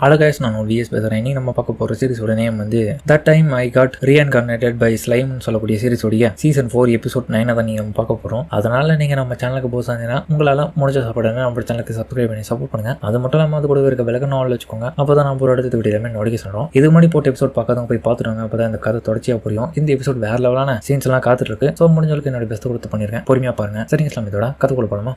அழகாய்ஸ் நான் விஎஸ் பேசுகிறேன். இன்னைக்கு நம்ம பார்க்க போகிற சீரிஸோட நேம் வந்து that time I got reincarnated by ஸ்லைம்னு சொல்லக்கூடிய சீரிஸோடைய சீசன் 4 எபிசோட் 9 தான் நீங்கள் பார்க்க போகிறோம். அதனால நீங்கள் நம்ம சேனலுக்கு போசாங்கன்னா உங்களால் முடிஞ்ச சாப்பிடுங்க. நம்ம சேனலுக்கு சப்ஸ்கிரைப் பண்ணி சப்போர்ட் பண்ணுங்க. அது மட்டும் இல்லாமல் அது கூட இருக்க விலக நாள் வச்சுக்கோங்க. அப்போ தான் நம்ம ஒரு இடத்து வீடியோமே நோட்டிஃபிகேஷன் வரும். இது மாதிரி போட்ட எபிசோட் பார்க்காதவங்க போய் பார்த்துருவாங்க. அப்போ தான் இந்த கதை தொடர்ச்சியாக புரியும். இந்த எபிசோட் வேற லெவலான சீன்ஸ் எல்லாம் காத்துட்டு இருக்கு. ஸோ முடிஞ்சவங்களுக்கு என்னோட பெஸ்ட் கொடுத்து பண்ணியிருக்கேன். பொறுமையாக பாருங்க. சரிங்க இஸ்லாம், இதோட கதை கூட போகலாமா?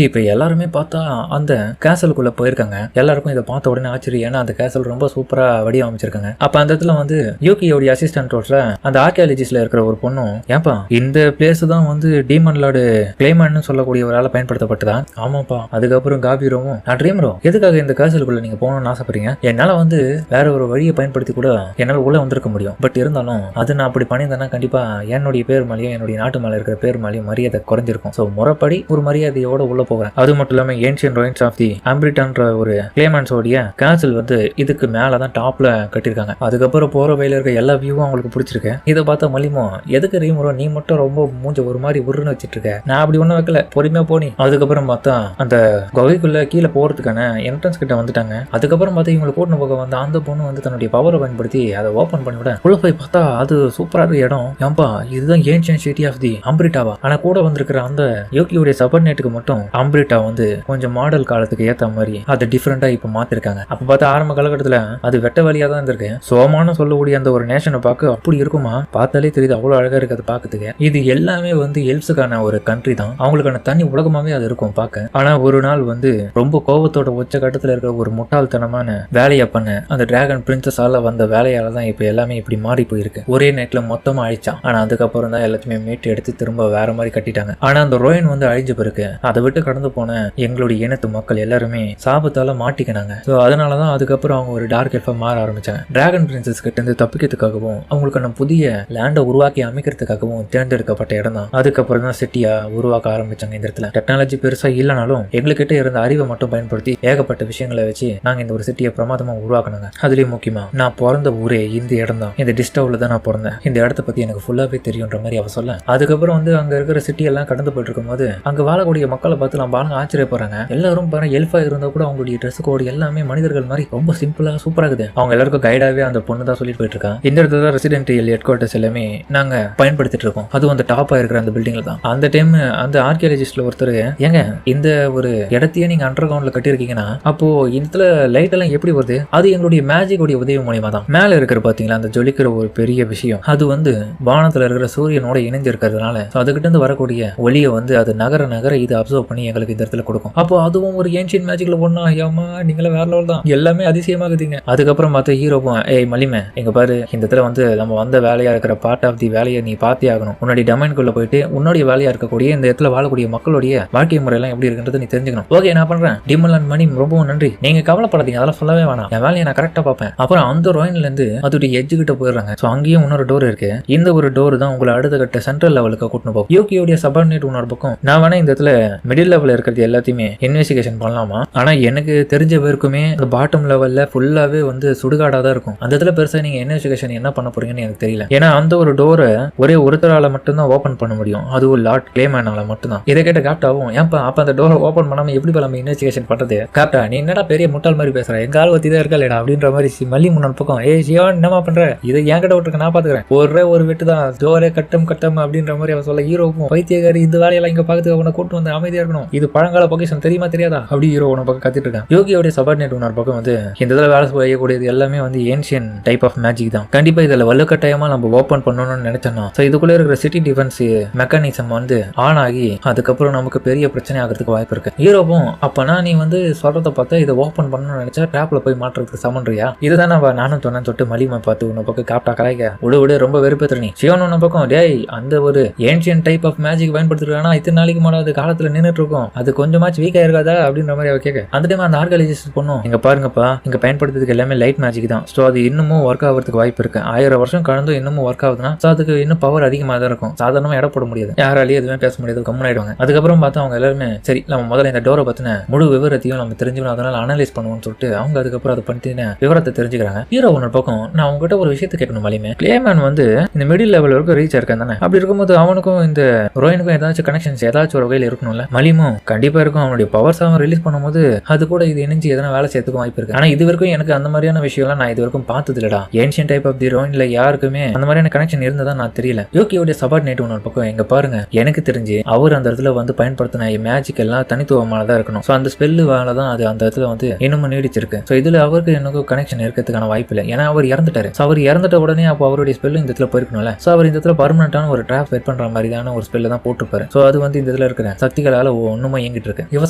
இப்போ எல்லாருமே பார்த்தா அந்த கேசலுக்குள்ள போயிருக்காங்க. எல்லாருக்கும் இதை பார்த்த உடனே ஆச்சரியம். ஏன்னா அந்த கேசல் ரொம்ப சூப்பரா வடிவமைச்சிருக்காங்க. அப்ப அந்த இடத்துல வந்து யூகியோடைய அசிஸ்டன்ட் ரோட்ல அந்த ஆர்கியாலஜிஸ்ட்ல இருக்கிற ஒரு பொண்ணும், ஏன்பா இந்த பிளேஸ் தான் வந்து டீமன் லார்டு கிளைமன் சொல்லக்கூடிய ஒரு ஆளை பயன்படுத்தப்பட்டதா? ஆமாப்பா. அதுக்கப்புறம் காபிரோவும், நான் ட்ரீமரோ எதுக்காக இந்த கேசலுக்குள்ள நீங்க போகணும்னு ஆசைப்படுறீங்க? என்னால வந்து வேற ஒரு வழியை பயன்படுத்தி கூட என்னால உள்ள வந்திருக்க முடியும். பட் இருந்தாலும் அது நான் அப்படி பண்ணியிருந்தேன்னா கண்டிப்பா என்னுடைய பேர் மேலேயும் என்னுடைய நாட்டு மேல இருக்கிற பேர் மேலேயும் மரியாதை குறைஞ்சிருக்கும். ஸோ முறைப்படி ஒரு மரியாதையோட உள்ள போகிறேன். அது மட்டும் இல்லாம ஏன்ஷியன் ரூயின்ஸ் ஆஃப் தி அம்பிரிட்டான்ற ஒரு கிளைமன்ஸோடைய கேசல் வந்து இதுக்கு மேலதான் டாப்ல கட்டிருக்காங்க. அதுக்கப்புறம் போற வழியில இருக்க எல்லா வியூவும் அவங்களுக்கு பிடிச்சிருக்கு. இதை பார்த்தா மலிமோ, எதுக்கு ரீமுரோ நீ மட்டும் ரொம்ப மூஞ்ச ஒரு மாதிரி உருன்னு வச்சிட்டு இருக்க? நான் அப்படி ஒண்ணும் வைக்கல, பொறுமையா போனி. அதுக்கப்புறம் பார்த்தா அந்த குகைக்குள்ள கீழே போறதுக்கான என்ட்ரன்ஸ் கிட்ட வந்துட்டாங்க. அதுக்கப்புறம் பார்த்தா இவங்களை கூட்டின போக வந்து அந்த பொண்ணு வந்து தன்னுடைய பவரை பயன்படுத்தி அதை ஓபன் பண்ணி விட உள்ள போய் பார்த்தா அது சூப்பரான இடம். ஏன்பா இதுதான் ஏன்ஷியன் சிட்டி ஆஃப் தி அம்பிரிட்டாவா? ஆனா கூட வந்திருக்கிற அந்த யோகியோடைய சபர்னேட்டுக்கு மட்டும் அம்பிரிட்டா வந்து கொஞ்சம் மாடல் காலத்துக்கு ஏத்த மாதிரி அதை டிஃபரெண்டா இப்ப மாத்திருக்காங்க. அப்ப பார்த்தா ஆரம்ப காலகட்டத்துல அது வெட்ட வழியா தான் இருந்திருக்கு. சோமான சொல்லக்கூடிய அந்த ஒரு நேஷனை பார்க்க அப்படி இருக்குமா? பார்த்தாலே தெரியுது, அவ்வளவு அழகா இருக்கு அதை பார்க்கறதுக்கு. இது எல்லாமே வந்து எல்ஸுக்கான ஒரு கண்ட்ரி தான். அவங்களுக்கான தனி உலகமாவே அது இருக்கும் பார்க்க. ஆனா ஒரு நாள் வந்து ரொம்ப கோபத்தோட உச்ச கட்டத்துல இருக்கிற ஒரு முட்டாள்தனமான வேலையை பண்ண அந்த டிராகன் பிரின்சஸால வந்த வேலையால தான் இப்ப எல்லாமே இப்படி மாறி போயிருக்கு. ஒரே நைட்ல மொத்தமா அழிச்சான். ஆனா அதுக்கப்புறம் தான் எல்லாத்தையுமே மீட்டு எடுத்து திரும்ப வேற மாதிரி கட்டிட்டாங்க. ஆனா அந்த ரோயன் வந்து அழிஞ்சு பிறகு அதை விட்டு கடந்து போன எங்களுடைய இனத்து மக்கள் எல்லாருமே சாபத்தால மாட்டிக்கினாங்க. ஸோ அதனாலதான் அதுக்கப்புறம் அவங்க ஒரு டார்க் எல்ஃபா மாற ஆரம்பிச்சாங்க. டிராகன் பிரின்சஸ் கிட்ட இருந்து தப்பிக்கிறதுக்காகவும் அவங்களுக்கான புதிய லேண்டை உருவாக்கி அமைக்கிறதுக்காகவும் தேர்ந்தெடுக்கப்பட்ட இடம் தான். அதுக்கப்புறம் தான் சிட்டியா உருவாக்க ஆரம்பிச்சாங்க. இந்த இடத்துல டெக்னாலஜி பெருசா இல்லைனாலும் எங்ககிட்ட இருந்த அறிவை மட்டும் பயன்படுத்தி ஏகப்பட்ட விஷயங்களை வச்சு நாங்க இந்த ஒரு சிட்டியை பிரமாதமா உருவாக்கினாங்க. அதுலயும் முக்கியமா நான் பிறந்த ஊரே இந்த இடம் தான். இந்த டிஸ்டர்வ்ல தான் நான் பிறந்தேன். இந்த இடத்த பத்தி எனக்கு ஃபுல்லாவே தெரியுன்ற மாதிரி அவ சொல்ல, அதுக்கப்புறம் வந்து அங்க இருக்கிற சிட்டி எல்லாம் கடந்து போயிட்டு இருக்கும் போது அங்க வாழக்கூடிய மக்களை பார்த்து நம்ம பாருங்க ஆச்சரியப்படுறாங்க. எல்லாரும் பாருங்க எல்ஃபா இருந்தா கூட அவங்களுடைய ட்ரெஸ் கோடு எல்லாமே மனிதர்கள் மாதிரி ரொம்ப சிம்பிளா சூப்பரா இருக்குது. அவங்க எல்லாருக்கும் கைடாவே அந்த பொண்ணு தான் சொல்லிட்டு போயிட்டு இருக்காங்க. இந்த இடத்துல தான் ரெசிடென்டியல் ஹெட் குவார்டர்ஸ் எல்லாமே நாங்க பயன்படுத்திட்டு இருக்கோம். அதுவும் அந்த டாப்பா இருக்கிற அந்த பில்டிங்ல தான். அந்த டைம் அந்த ஆர்கியாலஜிஸ்ட்ல ஒருத்தர், ஏங்க இந்த ஒரு இடத்தையே நீங்க அண்டர் கிரவுண்ட்ல கட்டியிருக்கீங்கன்னா அப்போ இந்த லைட் எல்லாம் எப்படி வருது? அது எங்களுடைய மேஜிக் உடைய உதவி மூலியமா தான். மேல இருக்கிற பாத்தீங்களா அந்த ஜொலிக்கிற ஒரு பெரிய விஷயம், அது வந்து வானத்துல இருக்கிற சூரியனோட இணைஞ்சு இருக்கிறதுனால அதுகிட்ட இருந்து வரக்கூடிய ஒளியை வந்து அது நகர நகர இது அப்சர்வ் பண்ணி எங்களுக்கு இந்த இடத்துல கொடுக்கும். அப்போ அதுவும் ஒரு ஏன்ஷியன் மேஜிக்ல ஒண்ணா? ஐயாமா நீங்களே வேற லெவல் தான், எல்லாமே அதிசயமாகுதுங்க. அதுக்கப்புறம் பார்த்தா ஹீரோவும், ஏய் மலிமே எங்க பாரு, இந்த இடத்துல வந்து நம்ம வந்த வேலையா இருக்கிற பார்ட் ஆஃப் தி வேலையை நீ பார்த்தே ஆகணும். உன்னுடைய டொமைனுக்குள்ள போயிட்டு உன்னுடைய வேலையா இருக்கக்கூடிய இந்த இடத்துல வாழக்கூடிய மக்களுடைய வாழ்க்கை முறையெல்லாம் எப்படி இருக்குன்றது நீ தெரிஞ்சுக்கணும். ஓகே நான் பண்றேன். டிமல் அண்ட் மணி ரொம்பவும் நன்றி. நீங்க கவலைப்படாதீங்க, அதெல்லாம் சொல்லவே வேணாம். என் வேலையை நான் கரெக்டா பார்ப்பேன். அப்புறம் அந்த ரோயின்ல இருந்து அதோடைய எட்ஜ் கிட்ட போயிடுறாங்க. ஸோ அங்கேயும் இன்னொரு டோர் இருக்கு. இந்த ஒரு டோர் தான் உங்களை அடுத்த கட்ட சென்ட்ரல் லெவலுக்கு கூட்டிட்டு போகும். யூகியோடைய சபார்டினேட் இன்னொரு பக்கம். நான் வேணா இந்த இடத்துல மிடில் லெவலில் இருக்கிறது எல்லாத்தையுமே இன்வெஸ்டிகேஷன் பண்ணலாமா? ஆனா எனக்கு தெரிஞ்ச பேருக்குமே அந்த பாட்டம் லெவல்ல ஃபுல்லாவே வந்து சுடுகாடா தான் இருக்கும். அந்த இடத்துல பெருசா நீங்க இன்வெஸ்டிகேஷன் என்ன பண்ண போறீங்கன்னு எனக்கு தெரியல. ஏன்னா அந்த ஒரு டோரை ஒரே ஒருத்தரால மட்டும்தான் ஓபன் பண்ண முடியும். அதுவும் லார்ட் கிளைமேனால மட்டும்தான். இதை கேட்ட கேப்டாவும், ஏன்பா அப்ப அந்த டோரை ஓபன் பண்ணாம எப்படி நம்ம இன்வெஸ்டிகேஷன் பண்றது? கேப்டா நீ என்னடா பெரிய முட்டாள் மாதிரி பேசுற, எங்க ஆள் ஒத்தி தான் இருக்கா அப்படின்ற மாதிரி மல்லி முன்னாள் பக்கம், ஏ சிவன் என்னமா பண்ற, இதை என் கிட்ட விட்டுருக்கு, நான் பாத்துக்கிறேன். ஒரு வெட்டு தான், டோரே கட்டம் அப்படின்ற மாதிரி அவன் சொல்ல, ஹீரோவும் பைத்தியகாரி இந்த வேலையெல்லாம் இங்க பாக்குறதுக்கு அவனை கூட்டு வந்து அமைதியா இருக்கணும், இது பழங்கால பொக்கிஷன் தெரியுமா தெரியாதா அப்படி ஹீரோ உன பக்கம் கத்திட்டு இருக்கான். யோகியோடைய சபார்டினேட் உன்னோட பக்கம் வந்து இந்த இதுல வேலை செய்யக்கூடியது எல்லாமே வந்து ஏன்ஷியன் டைப் ஆஃப் மேஜிக் தான். கண்டிப்பா இதுல வலுக்கட்டாயமா நம்ம ஓபன் பண்ணணும்னு நினைச்சோம்னா இதுக்குள்ள இருக்கிற சிட்டி டிஃபென்ஸ் மெக்கானிசம் வந்து ஆன் ஆகி அதுக்கப்புறம் நமக்கு பெரிய பிரச்சனை ஆகிறதுக்கு வாய்ப்பு இருக்கு. ஹீரோவும், அப்பனா நீ வந்து சொல்றதை பார்த்தா இதை ஓபன் பண்ணணும்னு நினைச்சா டிராப்ல போய் மாற்றுறதுக்கு சமன்றியா? இதுதான் நானும் சொன்னேன்னு சொல்லிட்டு மலிமை பார்த்து உன்ன பக்கம் காப்டா கலாய்க்க விடு ரொம்ப வெறுப்பேற்ற நீ. சிவன் உன்ன பக்கம், டேய் அந்த ஒரு ஏன்ஷியன் டைப் ஆஃப் மேஜிக் பயன்படுத்திருக்கானா இத்தனை நாளைக்கு மேல அது காலத்துல நின்றுட்டு இருக்கும், அது கொஞ்சமாச்சு வீக்கா இருக்காதா அப்படின்ற மாதிரி அவ கேட்க, அந்த டைம் அந்த ஆர்கியாலஜிஸ்ட் பொண்ணும், இங்க பாருங்கப்பா இங்க பயன்படுத்துறதுக்கு எல்லாமே லைட் மேஜிக் தான். ஸோ அது இன்னமும் ஒர்க் ஆகிறதுக்கு வாய்ப்பு இருக்கு. 1000 வருஷம் கடந்தும் இன்னமும் ஒர்க் ஆகுதுன்னா அதுக்கு இன்னும் பவர் அதிகமாக தான் இருக்கும். சாதாரணமா இட போட முடியாது, யாராலையும் எதுவுமே பேச முடியாது, கம்முனாயிடுவாங்க. அதுக்கப்புறம் பார்த்தா அவங்க எல்லாருமே சரி நம்ம முதல்ல இந்த டோரை பத்தின முழு விவரத்தையும் நம்ம தெரிஞ்சுக்கணும், அதனால அனலைஸ் பண்ணுவோம்னு சொல்லிட்டு அவங்க அதுக்கப்புறம் அதை பத்தின விவரத்தை தெரிஞ்சுக்கிறாங்க. ஹீரோ ஒன்று பக்கம், நான் உங்ககிட்ட ஒரு விஷயத்தை கேட்கணும் மலிமே, கிளேமேன் வந்து இந்த மிடில் லெவல் வரைக்கும் ரீச் ஆயிருக்கான் தானே? அப்படி இருக்கும்போது அவனுக்கும் இந்த ரோயினுக்கும் ஏதாச்சும் கனெக்ஷன்ஸ் ஏதாச்சும் ஒரு வகையில் இருக்கணும்ல? மலிமும் டைமும் கண்டிப்பா இருக்கும். அவனுடைய பவர்ஸ் அவன் ரிலீஸ் பண்ணும்போது அது கூட இது இணைஞ்சு எதனா வேலை செய்யறதுக்கும் வாய்ப்பு இருக்கு. ஆனா இது வரைக்கும் எனக்கு அந்த மாதிரியான விஷயம்லாம் நான் இது வரைக்கும் பார்த்தது இல்லடா. ஏன்ஷியன் டைப் ஆஃப் தி ரோயின்ல யாருக்குமே அந்த மாதிரியான கனெக்ஷன் இருந்ததா நான் தெரியல. யோகியோட சபார்டினேட் ஒரு பக்கம் எங்க பாருங்க, எனக்கு தெரிஞ்சு அவர் அந்த இடத்துல வந்து பயன்படுத்தின மேஜிக் எல்லாம் தனித்துவமானதா இருக்கணும். சோ அந்த ஸ்பெல்லு வேலை தான் அது அந்த இடத்துல வந்து இன்னமும் நீடிச்சிருக்கு. சோ இதுல அவருக்கு எனக்கு கனெக்ஷன் இருக்கிறதுக்கான வாய்ப்பு இல்லை. ஏன்னா அவர் இறந்துட்டாரு. அவர் இறந்துட்ட உடனே அப்போ அவருடைய ஸ்பெல்லு இந்த இடத்துல போயிருக்கணும்ல. சோ அவர் இந்த இடத்துல பர்மனண்டான ஒரு ட்ராப் செட் பண்ற மாதிரியான ஒரு ஸ்பெல்ல தான் போட்டிருப்பாரு. சோ அது வந்து இந்த இதுல இருக்கிற சக்திகளால ஒண்ணுமா இயங்கிட்டு இருக்கு. இவ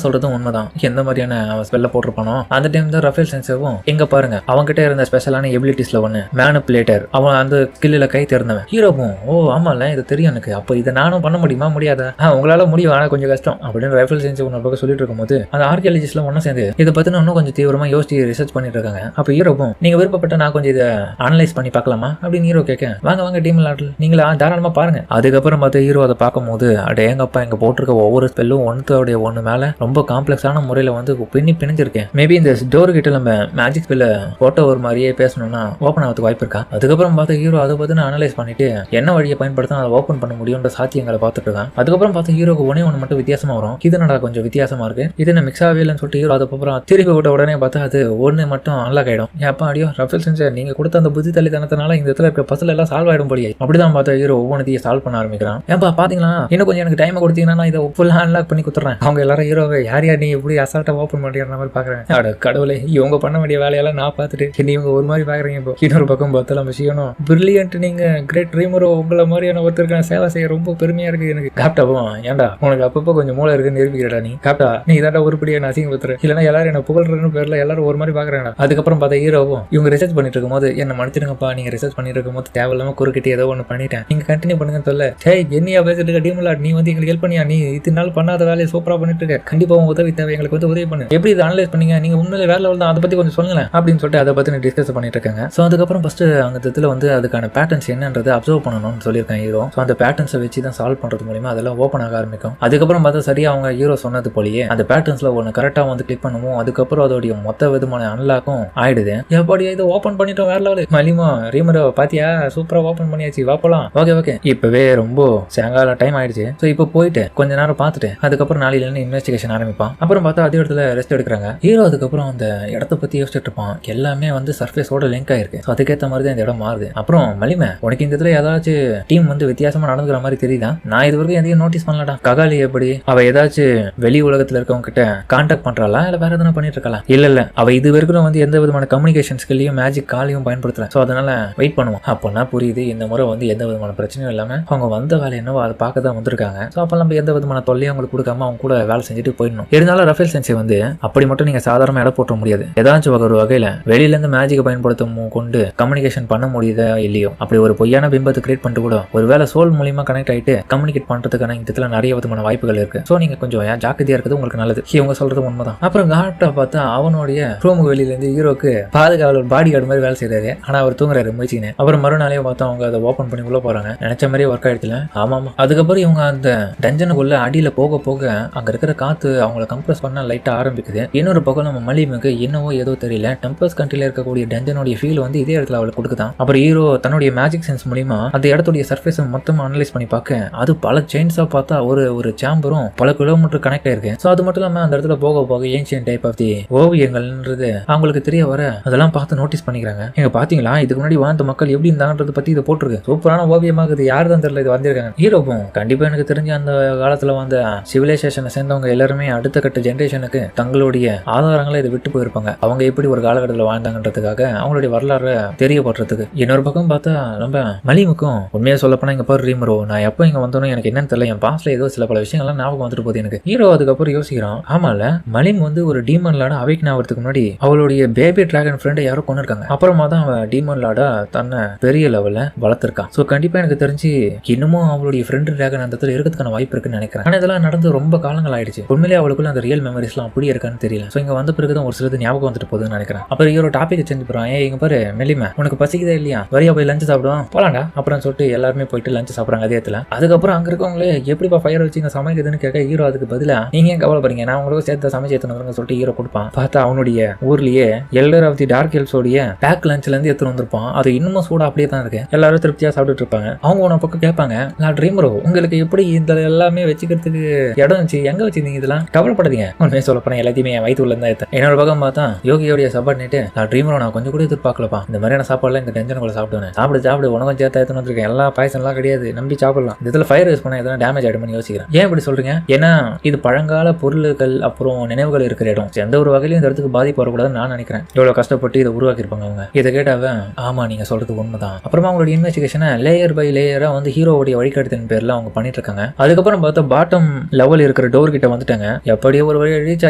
சொல்றதும் உண்மைதான். எந்த மாதிரியான ஸ்பெல்ல போட்டிருப்பானோ அந்த டைம் தான் ரஃபேல் சென்சேவும் எங்க பாருங்க அவன்கிட்ட இருந்த ஸ்பெஷலான எபிலிட்டிஸ்ல ஒண்ணு மேனிபுலேட்டர். அவன் அந்த ஸ்கில்ல கை தேர்ந்தவன். ஹீரோவும் ஓ ஆமால இது தெரியும் எனக்கு. அப்ப இதை நானும் பண்ண முடியுமா முடியாதா? உங்களால முடியும், ஆனா கொஞ்சம் கஷ்டம் அப்படின்னு ரஃபேல் சென்சே ஒரு பக்கம் சொல்லிட்டு இருக்கும்போது அந்த ஆர்கியாலஜிஸ்ட்ல ஒன்னும் சேர்ந்து இதை பத்தி இன்னும் கொஞ்சம் தீவிரமா யோசிச்சு ரிசர்ச் பண்ணிட்டு இருக்காங்க. அப்ப ஹீரோவும் நீங்க விருப்பப்பட்ட நான் கொஞ்சம் இதை அனலைஸ் பண்ணி பார்க்கலாமா அப்படின்னு ஹீரோ கேட்க, வாங்க வாங்க டீம் விளையாடல நீங்களா தாராளமா பாருங்க. அதுக்கப்புறம் பார்த்து ஹீரோ அதை பார்க்கும் போது அடேங்கப்பா இங்க போட்டிருக்க ஒவ்வொரு ஸ்பெல்லும் ஒன்னுடைய ஒண்ணு மேல ரொம்ப காம்ப்ளெக்ஸான முறையில வந்து பிணிஞ்சிருக்கேன். மேபி இந்த டோர் கிட்ட நம்ம மேஜிக் ஸ்பெல்ல போட்டோ ஒரு மாதிரியே பேசணும்னா ஓப்பன் ஆகிறதுக்கு வாய்ப்பு இருக்கா? அதுக்கப்புறம் பார்த்து ஹீரோ அதை பத்தி அனலைஸ் பண்ணிட்டு என்ன வழியை பயன்படுத்த அதை ஓப்பன் பண்ண முடியும்ன்ற சாத்தியங்களை பார்த்துட்டு இருக்கான். அதுக்கப்புறம் பார்த்து ஹீரோக்கு ஒன்று மட்டும் வித்தியாசமா வரும். இது என்னடா கொஞ்சம் வித்தியாசமா இருக்கு, இது என்ன மிக்ஸ் ஆகவே இல்லைன்னு சொல்லிட்டு ஹீரோ அதுக்கப்புறம் திருப்பி விட்ட உடனே பார்த்தா அது ஒன்று மட்டும் அன்லாக் ஆயிடும். ஏப்பா அடியோ ரஃபேல் சென்சே நீங்க கொடுத்த அந்த புத்தி தள்ளித்தனத்தினால இந்த இடத்துல இருக்க பசல் எல்லாம் சால்வ் ஆயிடும் போலியே. அப்படிதான் பார்த்தா ஹீரோ ஒவ்வொன்றையும் சால்வ் பண்ண ஆரம்பிக்கிறான். ஏன்பா பாத்தீங்களா இன்னும் கொஞ்சம் எனக்கு டைம் கொடுத்தீங்கன்னா நான் இதை ஃபுல்லாக அன்லாக் பண்ணி கொடுத்துறேன். அவங்க எல்லாரும் ஹீரோவை யார் யார் நீ எப்படி அசால்ட்டா ஓப்பன் பண்ற மாதிரி பாக்குறேன். அட கடவுளே இவங்க பண்ண வேண்டிய வேலையெல்லாம் நான் பார்த்துட்டு என்ன இவங்க ஒரு மாதிரி பாக்குறீங்க. இப்போ இன்னொரு பக்கம் பார்த்தா நம்ம செய்யணும் பிரில்லியன்ட் நீங்க கிரேட் ட்ரீமரோ உங்களை மாதிரியான ஒருத்தருக்கான சேவை செய்ய ரொம்ப பெருமையா இருக்கு எனக்கு. காப்டாவும் ஏன்டா உனக்கு அப்பப்போ கொஞ்சம் மூளை இருக்குன்னு நிரூபிக்கிறடா நீ. காப்டா நீ இதாண்டா உருப்படியா நான் அசிங்கப்படுத்துற இல்லைன்னா எல்லாரும் என்ன புகழ்றன்னு பேர்ல எல்லாரும் ஒரு மாதிரி பாக்குறாங்க. அதுக்கப்புறம் பார்த்தா ஹீரோவும் இவங்க ரிசர்ச் பண்ணிட்டு இருக்கும் போது என்ன மன்னிச்சிடுங்கப்பா நீங்க ரிசர்ச் பண்ணிட்டு இருக்கும் போது தேவையில்லாம குறுக்கிட்டு ஏதோ ஒன்று பண்ணிட்டேன் நீங்க கண்டினியூ பண்ணுங்கன்னு சொல்ல, ஹேய் என்னையா பேசிட்டு இருக்க டீம்ல நீ வந்து எங்களுக்கு ஹெல்ப் பண்ணியா, நீ இத்தனை நாள் பண்ணாத வேலையை சூப்பரா பண்ணிட்டு இருக்க, கண்டிப்பா உங்க உதவி தேவை எங்களுக்கு வந்து உதவி பண்ணு, எப்படி இதை அனலைஸ் பண்ணீங்க நீங்க உண்மையிலே வேற லெவல் தான், அதை பத்தி கொஞ்சம் சொல்லுங்க அப்படின்னு சொல்லிட்டு அதை பத்தி டிஸ்கஸ் பண்ணிட்டு இருக்காங்க. ஸோ அதுக்கப்புறம் ஃபர்ஸ்ட் அந்த இடத்துல வந்து அதுக்கான பேட்டர்ன்ஸ் என்னன்றது அப்சர்வ் பண்ணணும்னு சொல்லியிருக்காங்க ஹீரோ. ஸோ அந்த பேட்டர்ன்ஸை வச்சு தான் சால்வ் பண்றது மூலமா அதெல்லாம் ஓப்பன் ஆக ஆரம்பிக்கும். அதுக்கப்புறம் பார்த்தா சரியா அவங்க ஹீரோ சொன்னது போலயே அந்த பேட்டர்ன்ஸ்ல ஒன்று கரெக்டா வந்து கிளிக் பண்ணுவோம். அதுக்கப்புறம் அதோடைய மொத்த விதமான அன்லாக்கும் ஆயிடுது. எப்படி இதை ஓப்பன் பண்ணிட்டோம் வேற லெவல் மலிமா ரீமரோ பாத்தியா சூப்பரா ஓப்பன் பண்ணியாச்சு வாப்பலாம். ஓகே ஓகே இப்பவே ரொம்ப சாயங்காலம் டைம் ஆயிடுச்சு. ஸோ இப்போ போயிட்டு கொஞ்ச நேரம் பார்த்துட்டு அதுக்கப்புறம் நாளையில இருந்து இன்வெஸ்டிகேஷன் ஆரம்பிப்பான். அப்புறம் பார்த்தா அதே இடத்துல ரெஸ்ட் எடுக்கிறாங்க ஹீரோ. அதுக்கப்புறம் அந்த இடத்த பத்தி யோசிச்சுட்டு இருப்பான். எல்லாமே வந்து சர்ஃபேஸோட லிங்க் ஆயிருக்கு. அதுக்கேற்ற மாதிரி தான் இந்த இடம் மாறுது. அப்புறம் மலிமை உனக்கு இந்த இடத்துல ஏதாச்சும் டீம் வந்து வித்தியாசமா நடந்துக்கிற மாதிரி தெரியுதா? நான் இது வரைக்கும் எதையும் நோட்டீஸ் பண்ணலடா. ககாலி எப்படி அவ ஏதாச்சும் வெளி உலகத்துல இருக்கவங்க கிட்ட கான்டாக்ட் பண்றாளா இல்ல வேற எதனா பண்ணிட்டு இருக்கலாம்? இல்ல அவ இது வரைக்கும் வந்து எந்த விதமான கம்யூனிகேஷன் ஸ்கில்லையும் மேஜிக் காலையும் பயன்படுத்தல. ஸோ அதனால வெயிட் பண்ணுவோம். அப்போனா புரியுது இந்த முறை வந்து எந்த விதமான பிரச்சனையும் இல்லாம அவங்க வந்த வேலை என்னவோ அதை பார்க்க தான் வந்திருக்காங்க. ஸோ அப்போ நம்ம எந்த விதமான தொல்லையும் அவங்களுக்கு கொடுக்காம அவங்க கூட வேலை செஞ்சுட்டு போயிடணும். இருந்தாலும் ரஃபேல் சென்சே வந்து அப்படி மட்டும் நீங்க சாதாரண இடம் போட்ட முடியாது. ஏதாச்சும் ஒரு வகையில வெளியில இருந்து மேஜிக் பயன்படுத்தும் கொண்டு கம்யூனிகேஷன் பண்ண முடியுதா இல்லையோ அப்படி ஒரு பொய்யான பிம்பத்தை கிரியேட் பண்ணிட்டு கூட ஒருவேளை சோல் மூலியமா கனெக்ட் ஆயிட்டு கம்யூனிகேட் பண்றதுக்கான இந்த இடத்துல நிறைய விதமான வாய்ப்புகள் இருக்கு. ஸோ நீங்க கொஞ்சம் ஜாக்கிரதையா இருக்கிறது உங்களுக்கு நல்லது. இவங்க சொல்றது உண்மைதான். அப்புறம் காட்டா பார்த்தா அவனுடைய ரூமுக்கு வெளியில இருந்து ஹீரோக்கு பாதுகாவலர் பாடி கார்டு மாதிரி வேலை செய்யறாரு. ஆனா அவர் தூங்குறாரு முயற்சிங்க. அப்புறம் மறுநாளே பார்த்தா அவங்க அதை ஓப்பன் பண்ணி உள்ள போறாங்க. நினைச்ச மாதிரியே ஒர்க் ஆயிடுச்சுல. ஆமா அதுக்கப்புறம் இவங்க அந்த டஞ்சனுக்குள்ள அடியில போக போக அங்க இருக்கிற காத்து அவங்களை கம்ப்ரஸ் பண்ண லைட்டா ஆரம்பிக்குது. இன்னொரு பக்கம் நம்ம மலிமுக்கு என்னவோ ஏதோ தெரியல டெம்பர்ஸ் கண்ட்ரில இருக்கக்கூடிய டஞ்சனுடைய ஃபீல் வந்து இதே இடத்துல அவளுக்கு கொடுக்குதான். அப்புறம் ஹீரோ தன்னுடைய மேஜிக் சென்ஸ் மூலியமா அந்த இடத்துடைய சர்ஃபேஸ் மொத்தமா அனலைஸ் பண்ணி பார்க்க அது பல செயின்ஸா பார்த்தா ஒரு சாம்பரும் பல கிலோமீட்டர் கனெக்ட் ஆயிருக்கு. ஸோ அது மட்டும் இல்லாம அந்த இடத்துல போக போக ஏன்ஷியன் டைப் ஆஃப் தி ஓவியங்கள்ன்றது அவங்களுக்கு தெரிய வர அதெல்லாம் பார்த்து நோட்டீஸ் பண்ணிக்கிறாங்க. எங்க பாத்தீங்களா இதுக்கு முன்னாடி வாழ்ந்த மக்கள் எப்படி இருந்தாங்கன்றத பத்தி இதை போட்டிருக்கு. சூப்பரான ஓவியமாகுது. யாரு தான் தெரியல இது வந்திருக்காங்க. ஹீரோவும் கண்டிப்பா எனக்கு தெரிஞ்ச அந்த காலத்துல வந்த சிவிலைசேஷனை சேர்ந்தவங்க எல்லாருமே அடுத்த கட்ட ஜென்ரேஷனுக்கு தங்களுடைய ஆதாரங்களை இதை விட்டு போயிருப்பாங்க. அவங்க எப்படி ஒரு காலகட்டத்தில் வாழ்ந்தாங்கன்றதுக்காக அவங்களுடைய வரலாறு தெரியப்படுறதுக்கு. இன்னொரு பக்கம் பார்த்தா நம்ம மலிமுக்கும் உண்மையா சொல்லப்போனா இங்க பாரு ரீமரோ நான் எப்போ இங்க வந்தோம் எனக்கு என்னன்னு தெரியல. என் பாஸ்ட்ல ஏதோ சில பல விஷயங்கள்லாம் ஞாபகம் வந்துட்டு போகுது எனக்கு. ஹீரோ அதுக்கப்புறம் யோசிக்கிறான். ஆமால மலிம் வந்து ஒரு டீமன் லார்டா அவைக் ஆகிறதுக்கு முன்னாடி அவளுடைய பேபி டிராகன் ஃப்ரெண்டை யாரோ கொண்டு இருக்காங்க. அப்புறமா தான் அவன் டீமன் லார்டா தன்னை பெரிய லெவல்ல வளர்த்திருக்கான். ஸோ கண்டிப்பா எனக்கு தெரிஞ்சு இன்னமும் அவளுடைய ஃப்ரெண்டு டிராகன் அந்த இடத்துல இருக்கிறதுக்கான வாய்ப்பு இருக்குன்னு நினைக்கிறேன். ஆனா இதெல்லாம் நடந்து ரொம்ப காலங்கள் ஆயிடுச்சு. உண்மையிலே அவளுக்குள்ள அந்த ரியல் மெமரிஸ்லாம் அப்படியே இருக்கான்னு தெரியல. ஸோ இங்க வந்த பிறகுதான் ஒரு சிலது ஞாபகம் வந்துட்டு போகுதுன்னு நினைக்கிறேன். அப்புறம் ஹீரோ டாபிக் செஞ்சு போறான். இங்க பாரு மெல்லிமை உனக்கு பசிக்குதா இல்லையா வரியா போய் லஞ்சு சாப்பிடுவோம் போலாண்டா அப்புறம் சொல்லிட்டு எல்லாருமே போயிட்டு லஞ்சு சாப்பிட்றாங்க அதே இடத்துல. அதுக்கப்புறம் அங்க இருக்கவங்களே எப்படிப்பா ஃபயர் வச்சு இங்க சமைக்குதுன்னு கேட்க ஹீரோ அதுக்கு பதிலா நீங்க ஏன் கவலைப்படுறீங்க நான் உங்களுக்கு சேர்த்து சமைச்சு எடுத்துன்னு சொல்லிட்டு ஹீரோ கொடுப்பான். பார்த்தா அவனுடைய ஊர்லயே எல்டர் ஆஃப் தி டார்க் ஹில்ஸோடைய பேக் லஞ்ச்ல இருந்து எடுத்துட்டு வந்திருப்பான். அது இன்னமும் சூடா அப்படியே தான் இருக்கு. எல்லாரும் திருப்தியா சாப்பிட்டுட்டு இருப்பாங்க. அவங்க உன பக்கம் கேட்பாங்க நான் ட்ரீமரோ உங்களுக்கு எப்படி இந்த எல்லாமே வச்சுக்கிறதுக்கு இடம் வந்துச்சு, எங்க வச்சிருந்தீங்க இதெல்லாம்? கவலைப்படாதீங்க, உண்மையை சொல்ல போனா எல்லாத்தையுமே என் வயிற்று உள்ள தான் எடுத்தேன். என்னோட பக்கம் பார்த்தா யோகியோடைய சாப்பாடு நான் ட்ரீமரோ நான் கொஞ்சம் கூட எதிர்பார்க்கலப்பா. இந்த மாதிரியான சாப்பாடுலாம் இந்த டென்ஷனுக்குள்ள சாப்பிடுவேன். சாப்பிடு உனக்கும் சேர்த்து எடுத்துன்னு வந்திருக்கேன். எல்லா பாய்சன்லாம் கிடையாது, நம்பி சாப்பிடலாம். இதுல ஃபயர் யூஸ் பண்ண எதனா டேமேஜ் ஆயிடும்னு யோசிக்கிறேன். ஏன் இப்படி சொல்றீங்க? ஏன்னா இது பழங்கால பொருட்கள் அப்புறம் நினைவுகள் இருக்கிற இடம். எந்த ஒரு வகையிலும் இந்த இடத்துக்கு பாதிப்பு வரக்கூடாதுன்னு நான் நினைக்கிறேன். இவ்வளவு கஷ்டப்பட்டு இதை உருவாக்கியிருப்பாங்க அவங்க. இதை கேட்டாவ ஆமா நீங்க சொல்றது உண்மைதான். அப்புறமா அவங்களோட இன்வெஸ்டிகேஷனை லேயர் பை லேயரா வந்து ஹீரோவுடைய வழிகாட்டுதல் பேர்ல அவங்க பண்ணிட்டு இருக்காங்க. அதுக்கப்புறம் பார்த்தா பாட்டம் லெவல் இருக்கிற டோர் கிட்ட வந்துட்டாங்க. எப்படியோ ஒரு வழி ரீச்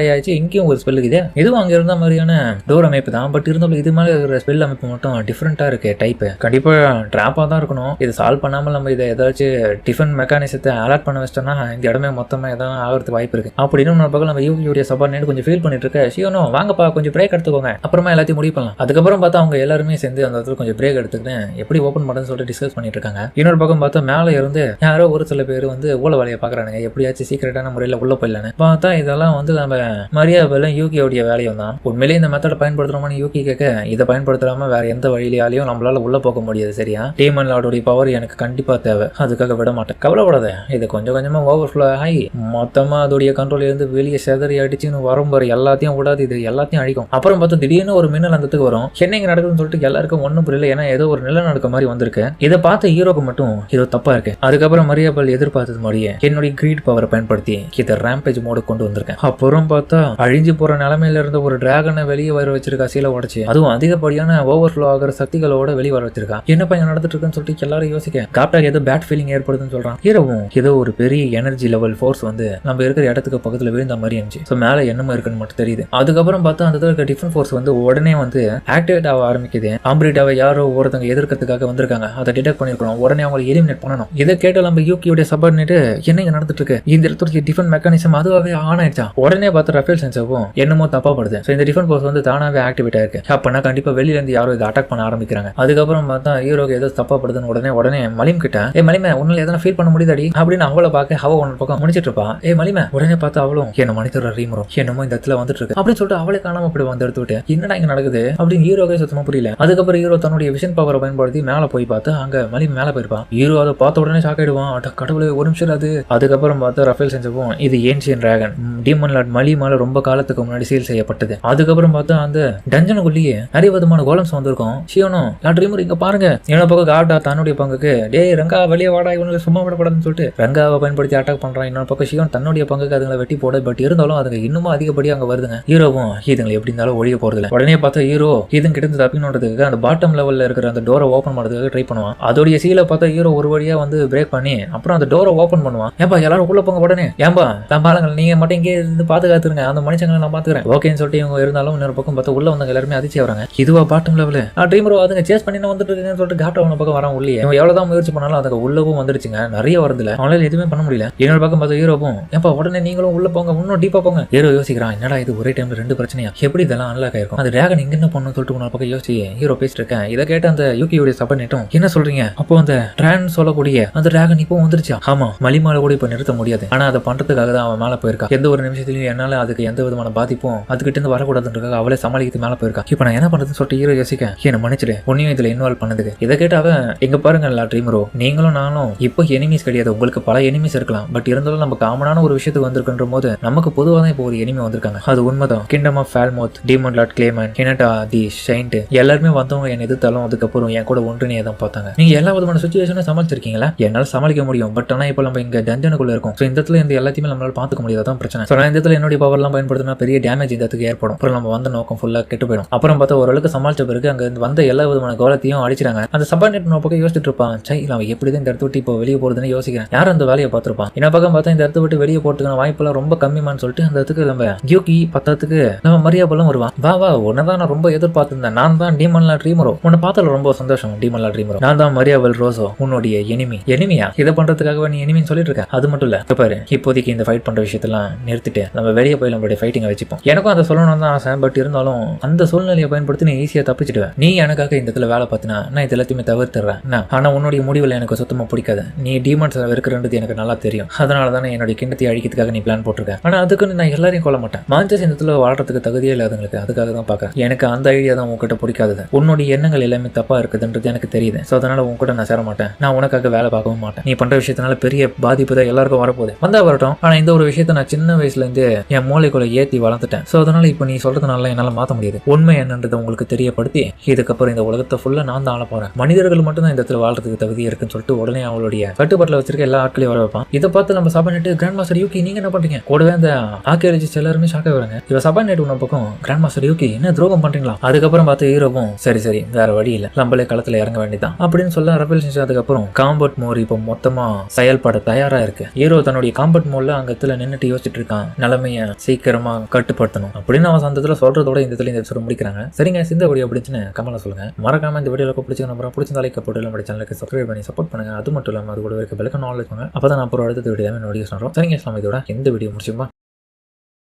ஆயாச்சு. இங்கேயும் ஒரு ஸ்பெல் இருக்குது. இதுவும் அங்க இருந்த மாதிரியான டோர் அமைப்பு தான். பட் இருந்தாலும் இது மேல இருக்கிற ஸ்பெல் அமைப்பு மட்டும் டிஃபரெண்டா இருக்கு. டைப் கண்டிப்பா ட்ராப்பா தான் இருக்கணும். இது சால்வ் பண்ணாமல் நம்ம இதை ஏதாச்சும் டிஃபன் மெக்கானிசத்தை அலர்ட் பண்ண வச்சிட்டோம்னா இந்த இடமே மொத்தமா ஏதாவது ஆகிறதுக்கு வாய்ப்பு இருக்கு. அப்படின்னு நம்ம பக்கம் நம்ம யூகியோடைய சபார்டினேட் கொஞ்சம் ஃபீல் பண்ணிட்டு இருக்க. ஷியோனோ வாங்கப்பா கொஞ்சம் பிரேக் எடுத்துக்கோங்க, அப்புறமா எல்லாத்தையும் முடிவு பண்ணலாம். அதுக்கப்புறம் பார்த்தா அவங்க எல்லாருமே சேர்ந்து அந்த இடத்துல கொஞ்சம் பிரேக் எடுத்துக்கிட்டு எப்படி ஓப்பன் பண்ணுன்னு சொல்லிட்டு டிஸ்கஸ் பண்ணிட்டு இருக்காங்க. இன்னொரு பக்கம் பார்த்தா மேலே இருந்து யாரோ ஒரு சில பேர் வந்து ஊழ வேலையை பாக்குறானுங்க. எப்படியாச்சும் சீக்கிரட்டான முறையில் உள்ள போயிடலான்னு பார்த்தா இதெல்லாம் வந்து நம்ம மரியாதையும் யூகியோடைய வேலையும் தான். உண்மையிலேயே இந்த மெத்தடை பயன்படுத்துறோம்னு யூகி கேட்க இதை பயன்படுத்தாம வேற எந்த வழியிலையாலையும் நம்மளால உள்ள போக முடியாது. சரியா? டீமன் லார்டோடைய பவர் எனக்கு கண்டிப்பா தேவை. அதுக்காக விட மாட்டேன். கவலைப்படாத. இது கொஞ்சம் கொஞ்சமா ஓவர்ஃப்ளோ ஆகி மொத்தமா அதோடைய கண்ட்ரோல் இருந்து வெளியே செதறி அடிச்சுன்னு வரும்பாரு. எல்லாத்தையும் விடாது, இது எல்லாத்தையும் அழிக்கும். அப்புறம் பார்த்தா திடீர்னு ஒரு மின்னல் அந்த வரும். என்ன இங்க நடக்குதுன்னு சொல்லிட்டு எல்லாருக்கும் ஒன்றும் புரியல. ஏன்னா ஏதோ ஒரு நிலநடுக்க மாதிரி வந்திருக்கு. இதை பார்த்து ஹீரோக்கு மட்டும் இது தப்பா இருக்கு. அதுக்கப்புறம் மரியாதை எதிர்பார்த்தது மாதிரியே என்னுடைய கிரீட் பவரை பயன்படுத்தி இதை ரேம்பேஜ் மோடு கொண்டு வந்திருக்கேன். அப்புறம் பார்த்தா அழிஞ்சு போற நிலைமையில இருந்த ஒரு டிராகனை வெளியே வர வச்சிருக்கா. சீலை உடச்சு அதுவும் அதிகப்படியான ஓவர்ஃப்ளோ ஆகிற சக்திகளோட வெளியே வர வச்சிருக்கா. என்ன பையன் நடந்துட்டு இருக்குன்னு சொல்லிட்டு எல்லாரும் யோசிக்க காப்டாக்கு ஏதோ பேட் ஃபீலிங் ஏற்படுதுன்னு சொல்றான். ஹீரோவும் ஏதோ ஒரு பெரிய எனர்ஜி லெவல் ஃபோர்ஸ் வந்து நம்ம இருக்கிற இடத்துக்கு பக்கத்துல விழுந்த மாதிரி இருந்துச்சு. ஸோ மேலே என்னமா இருக்குன்னு மட்டும் தெரியுது. அதுக்கப்புறம் பார்த்தா அந்த இருக்க டிஃபரண்ட் ஃபோர்ஸ் வந்து உடனே வந்து ஆக்டிவேட் ஆக ஆரம்பிக்குது. ஆம்பிரிட்டாவை யாரோ ஒருத்தங்க எதிர்க்கிறதுக்காக வந்திருக்காங்க. அதை டிடெக்ட் பண்ணிருக்கணும். உடனே அவங்களை எலிமினேட் பண்ணணும். இதை கேட்ட நம்ம யூகியோட சபார்டினேட் என்ன இங்க நடந்துட்டு இருக்கு? இந்த இடத்துல டிஃபரண்ட் மெக்கானிசம் அதுவாகவே ஆன் ஆயிடுச்சா? உடனே பார்த்து ரஃபேல் சென்சவும் என்னமோ தப்பா படுது. ஸோ இந்த டிஃபரண்ட் ஃபோர்ஸ் வந்து தானாவே ஆக்டிவேட் ஆயிருக்கு. அப்பனா கண்டிப்பா வெளியில இருந்து யாரோ இதை அட்டாக் பண்ண ஆரம்பிக்கிறாங்க. அதுக்கப்புறம் பார்த்தா ஹீரோக்கு ஏதோ தப்பா படுதுன்னு உடனே மலிம் கிட்ட மலிமே உன்னால எதனா ஃபீல் பண்ண முடியுதாடி அப்படின்னு அவளை பார்க்க அவ ஒன்று பக்கம் முடிச்சிட்டு இருப்பா. மலிமே உடனே பார்த்து அவளும் என்ன மனிதர் ரீமரும் என்னமோ இந்த இடத்துல வந்துட்டு இருக்கு அப்படின்னு சொல்லிட்டு அவளே காணாம அப்படி வந்து எடுத்துட்டு என்னடா இங்க நடக்குது அப்படின்னு ஹீரோக்கே சுத்தமா புரியல. அதுக்கப்புறம் ஹீரோ தன்னுடைய விஷன் பவரை பயன்படுத்தி மேல போய் பார்த்து அங்க மலிம் மேல போயிருப்பான். ஹீரோ அதை பார்த்த உடனே ஷாக் ஆயிடுவான். கடவுளே ஒரு நிமிஷம் அது. அதுக்கப்புறம் பார்த்து ரஃபேல் செஞ்சவும் இது ஏன்ஷியன் டிராகன் டீமன் லார்ட் மலிமால ரொம்ப காலத்துக்கு முன்னாடி சீல் செய்யப்பட்டது. அதுக்கப்புறம் பார்த்தா அந்த டஞ்சனுக்குள்ளேயே நிறைய விதமான கோலம்ஸ் வந்திருக்கும். ஷியோனோ லார்ட் ரீமர் இங்க பாருங்க. என்னோட பக்கம் காட்டா தன்னுடைய பங்குக்கு டேய் ரங்கா வெளியே வாடா இவனுக்கு சும்மா விடக்கூடாதுன்னு சொல்லிட்டு ரங்காவை பயன்படுத்தி அட்டாக் பண்றான். இன்னொரு பக்கம் ஷியோன் தன்னுடைய பங்குக்கு அதுங்களை வெட்டி போட. பட் இருந்தாலும் அதுங்க இன்னமும் அதிகப்படியாக அங்க வருதுங்க. ஹீரோவும் இதுங்களை எப்படி இருந்தாலும் ஒழிய போறதில்ல. உடனே பார்த்தா ஹீரோ இதுங்க கிட்ட இருந்து தப்பினோன்றதுக்கு அந்த பாட்டம் லெவல்ல இருக்கிற அந்த டோரை ஓப்பன் பண்ணுறதுக்காக ட்ரை பண்ணுவான். அதோடைய சீலை பார்த்தா ஹீரோ ஒரு வழியா வந்து பிரேக் பண்ணி அப்புறம் அந்த டோரை ஓப்பன் பண்ணுவான். ஏன்பா எல்லாரும் உள்ள போங்க உடனே. ஏன்பா தம்பாலங்கள் நீங்க மட்டும் இங்கே இருந்து பாத்துக்காத்துருங்க, அந்த மனுஷங்களை நான் பாத்துக்கிறேன் ஓகேன்னு சொல்லிட்டு இவங்க இருந்தாலும் இன்னொரு பக்கம் பார்த்தா உள்ள வந்தவங்க எல்லாருமே அதிர்ச்சி ஆகிறாங்க. இதுவா பாட்டம் லெவல் ட்ரீமரோ அதுங்க சேஸ் பண்ணி வந்துட்டு இருக்குன்னு சொல்லிட்டு காப்டா அவன பக்கம் வரான். உள்ளே இவன் எவ்வளவுதான் முயற்சி பண்ணாலும் அதுக்கு உள்ளவும் வந்துருச்சுங்க. நிறைய வரதுல அவனால எதுவுமே பண்ண முடியல. இன்னொரு பக்கம் பார்த்தா ஹீரோவும் ஏன்பா உடனே நீங்களும் உள்ள போங்க இன்னும் டீப்பா போங்க. ஹீரோ யோசிக்கிறான் என்னடா இது ஒரே டைம்ல ரெண்டு பிரச்சனையா எப்படி இதெல்லாம் அன்லாக் ஆயிருக்கும். அந்த டிராகன் இங்க என்ன பண்ணணும்னு சொல்லிட்டு உன்னோட பக்கம் யோசிச்சு ஹீரோ பேசிட்டு இருக்கேன். இதை கேட்ட அந்த யூகியோட சபார்டினேட்டும் என்ன சொல்றீங்க? அப்போ அந்த டிரான் சொல்லக்கூடிய அந்த டிராகன் இப்போ வந்துருச்சா? ஆமா மலிமால கூட இப்ப நிறுத்த முடியாது. ஆனா அதை பண்றதுக்காக தான் அவன் மேல போயிருக்கா. எந்த ஒரு நிமிஷத்துலயும் என்னால அதுக்கு எந்த விதமான பாதிப்பும் அதுகிட்ட இருந்து வரக்கூடாதுன்றதுக்காக அவளே சமாளிக்கிறது மேல போயிருக்கா. இப்ப நான் என்ன பண்றதுன்னு சொல்லிட்டு ஹீரோ யோசிக்க என்ன மன்னிச்சிடு உன்னையும் இதுல இன்வால்வ் பண்ணதுக்கு. இதை கேட்ட அவன் எங்க பாருங்க ட்ரீமரோ நீங்களும் நானும் இப்போ எனிமீஸ் கிடையாது. உங்களுக்கு பல எனிமீஸ் இருக்கலாம். பட் இருந்தாலும் நம்ம காமனான ஒரு விஷயத்துக்கு வந்திருக்கின்ற போது நமக்கு பொதுவாக தான் இப்போ ஒரு எனிமி வந்திருக்காங்க. அது உண்மைதான். Kingdom of Falmuth, demon lord Clayman, Hinata, the ஷைன்ட் எல்லாருமே வந்தவங்க என்ன எதிர்த்தாலும் அதுக்கப்புறம் என் கூட ஒன்றிணையே தான் பார்த்தாங்க. நீங்க எல்லா விதமான சுச்சுவேஷனும் சமாளிச்சிருக்கீங்களா? என்னால் சமாளிக்க முடியும். பட் ஆனால் இப்போ நம்ம இங்க டஞ்சனுக்குள்ள இருக்கும். ஸோ இந்த இடத்துல இந்த எல்லாத்தையுமே நம்மளால பார்த்துக்க முடியாதான் பிரச்சனை. ஸோ நான் இந்த இடத்துல என்னுடைய பவர்லாம் பயன்படுத்தினா பெரிய டேமேஜ் இந்த இடத்துக்கு ஏற்படும். அப்புறம் நம்ம வந்த நோக்கம் ஃபுல்லாக கெட்டு போயிடும். அப்புறம் பார்த்தா ஓரளவுக்கு சமாளிச்ச பிறகு அங்க வந்த எல்லா விதமான கோலத்தையும் அடிச்சிட்டாங்க. அந்த சபார்டினேட் பக்கம் யோசிச்சுட்டு இருப்பான். சை நம்ம எப்படிதான் இந்த இடத்த விட்டு இப்போ வெளியே போறதுன்னு யோசிக்கிறேன். யாரும் அந்த வேலையை பார்த்துருப்பான். என்ன பக்கம் பார்த்தா இந்த இடத்த விட்டு வெளியே போறதுக்கான வாய்ப்பெல்லாம் ரொம்ப கம்மிமான்னு சொல்லிட்டு அந்த இடத்துக்கு நம்ம யூகி பத்தத்துக்கு நம்ம மரியாதைலாம் வருவான். வா உன்னதான் நான் ரொம்ப எதிர்பார்த்திருந்தேன். நான் தான் டீமன் லார்ட் ரீமரோ. உன்னை பார்த்ததுல ரொம்ப சந்தோஷம் டீமன் லார்ட் ரீமரோ. நான் தான் மரியாவல் ரோசோ உன்னுடைய எனிமியா? இதை பண்றதுக்காக நீ எனிமின்னு சொல்லிட்டு இருக்க. அது மட்டும் இல்ல பாரு இப்போதைக்கு இந்த ஃபைட் பண்ற விஷயத்தெல்லாம் நிறுத்திட்டு நம்ம வெளியே போய் நம்மளுடைய ஃபைட்டிங்கை வச்சுப்போம். எனக்கும் அதை சொல்லணும்னு தான் ஆசை. பட் இருந்தாலும் அந்த சூழ்நிலையை பயன்படுத்தி நீ ஈஸியா தப்பிச்சிடுவேன். நீ எனக்காக இந்த இடத்துல வேலை பார்த்தினா நான் இது எல்லாத்தையுமே தவிர்த்துறேன். ஆனா உன்னுடைய முடிவில் எனக்கு சுத்தமா பிடிக்காது. நீ டீமன்ஸ் இருக்கிறது எனக்கு நல்லா தெரியும். அதனால தானே என்னுடைய கிண்ணத்தை அழிக்கிறதுக்காக நீ பிளான் போட்டிருக்க. ஆனா அதுக்கு நான் எல்லாரையும் கொல்ல மாட்டேன். மான்சஸ் இந்த இடத்துல வாழ்றதுக்கு தகுதியே இல்லாதவங்களுக்கு அதுக்காக தான் பார்க்கறேன். எனக்கு அந்த ஐடியா தான் உங்ககிட்ட பிடிக்காதது. உன்னுடைய எண்ணங்கள் எல்லாமே தப்பா இருக்குதுன்றது எனக்கு தெரியுது. ஸோ அதனால உங்ககிட்ட நான் சேர மாட்டேன். நான் உனக்காக வேலை பார்க்கவும் மாட்டேன். நீ பண்ற விஷயத்தினால பெரிய பாதிப்பு தான் எல்லாருக்கும் வரப்போகுது. வந்தா வரட்டும், ஆனா இந்த ஒரு விஷயத்த நான் சின்ன வயசுல இருந்து என் மூளைக்குள்ள ஏத்தி வளர்த்துட்டேன். சோ அதனால இப்ப நீ சொல்றதுனால என்னால மாத்த முடியாது. உண்மை என்னன்றதை உங்களுக்கு தெரியப்படுத்தி இதுக்கப்புறம் இந்த உலகத்தை ஃபுல்லா நான் தான் ஆள போறேன். மனிதர்கள் மட்டும் தான் இந்த இடத்துல வாழ்றதுக்கு தகுதி இருக்குன்னு சொல்லிட்டு உடனே அவளுடைய கட்டுப்பாட்டுல வச்சிருக்க எல்லா ஆட்களையும் வர வைப்பான். இதை பார்த்து நம்ம சபாநெட் கிராண்ட் மாஸ்டர் யூகி நீங்க என்ன பண்றீங்க? கூடவே அந்த ஆர்கியாலஜிஸ்ட் எல்லாருமே ஷாக் ஆகுறாங்க. இவ சபாநெட் உன்ன பக்கம் கிராண்ட் மாஸ்டர் யூகி என்ன துரோகம் பண்றீங்களா? அதுக்கப்புறம் பார்த்து ஹீரோவும் சரி வேற வழி இல்ல, நம்மளே களத்துல இறங்க வேண்டியதான் அப்படின்னு சொல்ல ரெபல் செஞ்சதுக்கு அப்புறம் காம்பட் மோர் இப்போ மொத்தமா செயல்பட தயாரா இருக்கு. ஹீரோ தன்னுடைய காம்பட் மோர்ல அங்கத்துல நின்னுட்டு யோசிச்சுட்டு இருக்கான், நிலைமைய சீக்கிரமா கட்டுப்படுத்தணும் அப்படின்னு அவன் சந்தத்துல சொல்றதோட இந்த இடத்துல இந்த எபிசோட் முடிக்கிறாங்க. சரிங்க, இந்த வீடியோ பிடிச்சுன்னு கமெண்ட்ல சொல்லுங்க. மறக்காம இந்த வீடியோல பிடிச்ச நம்பர் பிடிச்சிருந்தா லைக் போட்டு நம்ம சேனலுக்கு சப்ஸ்கிரைப் பண்ணி சப்போர்ட் பண்ணுங்க. அது மட்டும் இல்லாம அது கூட இருக்க பெல் ஐகான் ஆல் வச்சுக்கோங்க. அப்பதான் அப்புறம் அடுத்த வீடியோ நோட்டிஃபிகேஷன் வரும். சரிங்க, இதோட இந்த வீடியோ முடிச்சுமா.